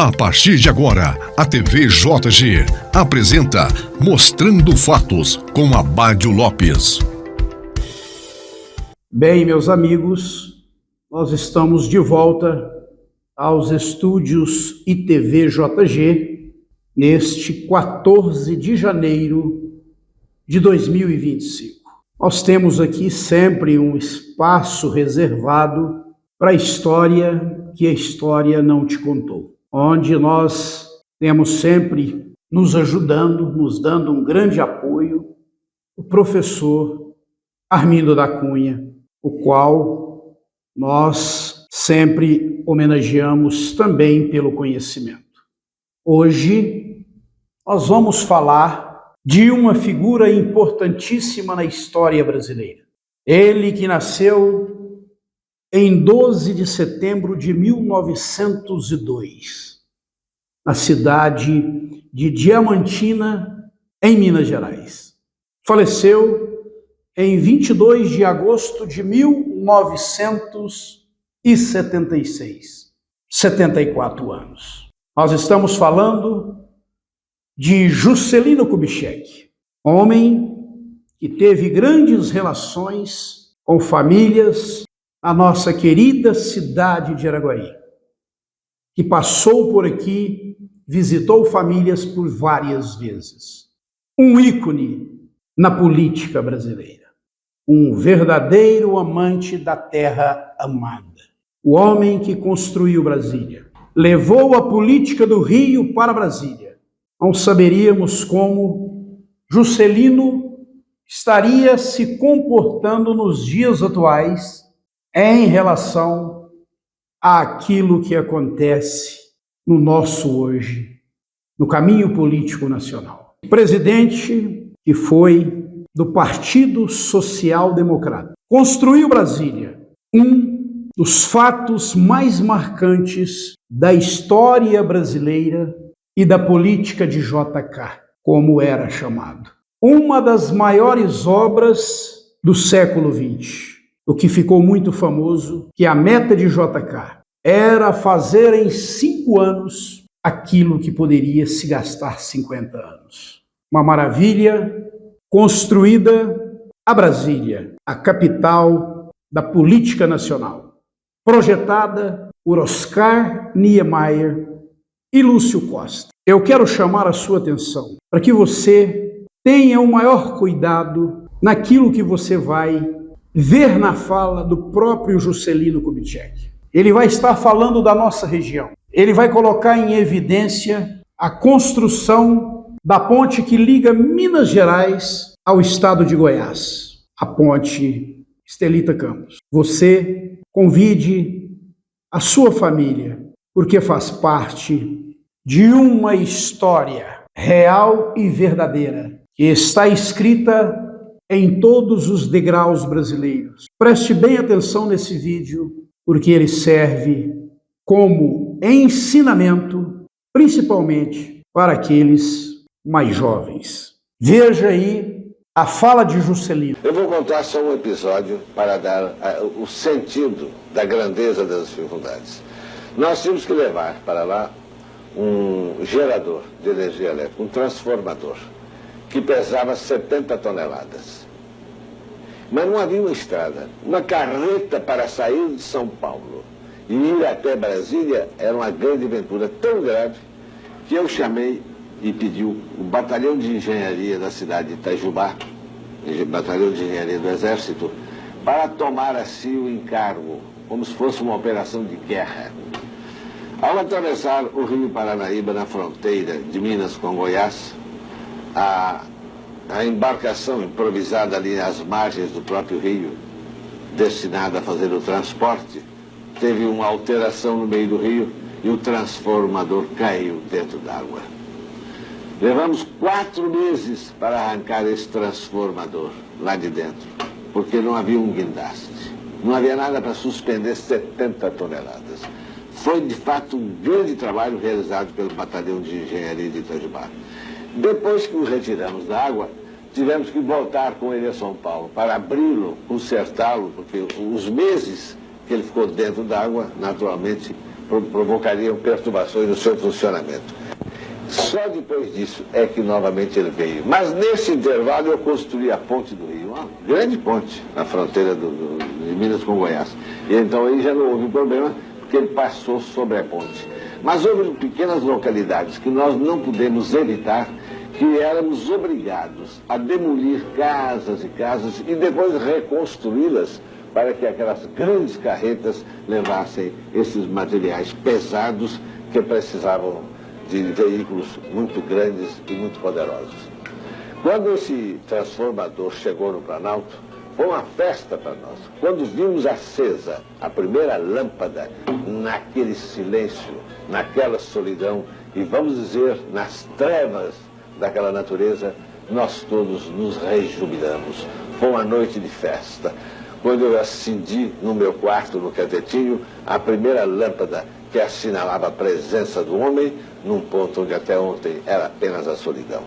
A partir de agora, a TV JG apresenta Mostrando Fatos com Abádio Lopes. Bem, meus amigos, nós estamos de volta aos estúdios ITV JG neste 14 de janeiro de 2025. Nós temos aqui sempre um espaço reservado para a história que a história não te contou, onde nós temos sempre nos ajudando, nos dando um grande apoio, o professor Armindo da Cunha, o qual nós sempre homenageamos também pelo conhecimento. Hoje nós vamos falar de uma figura importantíssima na história brasileira. Ele que nasceu em 12 de setembro de 1902, na cidade de Diamantina, em Minas Gerais. Faleceu em 22 de agosto de 1976, 74 anos. Nós estamos falando de Juscelino Kubitschek, homem que teve grandes relações com famílias na nossa querida cidade de Araguari, que passou por aqui, visitou famílias por várias vezes. Um ícone na política brasileira, um verdadeiro amante da terra amada, o homem que construiu Brasília, levou a política do Rio para Brasília. Não saberíamos como Juscelino estaria se comportando nos dias atuais em relação àquilo que acontece no nosso hoje, no caminho político nacional. O presidente que foi do Partido Social Democrata construiu Brasília, um dos fatos mais marcantes da história brasileira e da política de JK, como era chamado. Uma das maiores obras do século XX, o que ficou muito famoso, que a meta de JK era fazer em 5 anos aquilo que poderia se gastar 50 anos. Uma maravilha construída a Brasília, a capital da política nacional, projetada por Oscar Niemeyer e Lúcio Costa. Eu quero chamar a sua atenção para que você tenha o maior cuidado naquilo que você vai ver na fala do próprio Juscelino Kubitschek. Ele vai estar falando da nossa região. Ele vai colocar em evidência a construção da ponte que liga Minas Gerais ao estado de Goiás, a ponte Estelita Campos. Você convide a sua família, porque faz parte de uma história real e verdadeira, que está escrita em todos os degraus brasileiros. Preste bem atenção nesse vídeo, porque ele serve como ensinamento, principalmente para aqueles mais jovens. Veja aí a fala de Juscelino. Eu vou contar só um episódio para dar o sentido da grandeza das dificuldades. Nós tínhamos que levar para lá um gerador de energia elétrica, um transformador, que pesava 70 toneladas. Mas não havia uma estrada. Uma carreta para sair de São Paulo e ir até Brasília era uma grande aventura tão grave que eu chamei e pedi o batalhão de engenharia da cidade de Itajubá, o batalhão de engenharia do Exército, para tomar assim o encargo, como se fosse uma operação de guerra. Ao atravessar o Rio Paranaíba na fronteira de Minas com Goiás, a embarcação improvisada ali às margens do próprio rio, destinada a fazer o transporte, teve uma alteração no meio do rio e o transformador caiu dentro d'água. Levamos 4 meses para arrancar esse transformador lá de dentro, porque não havia um guindaste, não havia nada para suspender 70 toneladas. Foi, de fato, um grande trabalho realizado pelo Batalhão de Engenharia de Itajubá. Depois que o retiramos da água, tivemos que voltar com ele a São Paulo para abri-lo, consertá-lo, porque os meses que ele ficou dentro d'água, naturalmente, provocariam perturbações no seu funcionamento. Só depois disso é que novamente ele veio. Mas nesse intervalo eu construí a ponte do Rio, uma grande ponte na fronteira de Minas com Goiás. E então aí já não houve problema, porque ele passou sobre a ponte. Mas houve pequenas localidades que nós não pudemos evitar, que éramos obrigados a demolir casas e casas e depois reconstruí-las para que aquelas grandes carretas levassem esses materiais pesados que precisavam de veículos muito grandes e muito poderosos. Quando esse transformador chegou no Planalto, foi uma festa para nós. Quando vimos acesa a primeira lâmpada naquele silêncio, naquela solidão, e vamos dizer, nas trevas daquela natureza, nós todos nos rejubilamos. Foi uma noite de festa. Quando eu acendi no meu quarto, no catetinho, a primeira lâmpada que assinalava a presença do homem num ponto onde até ontem era apenas a solidão.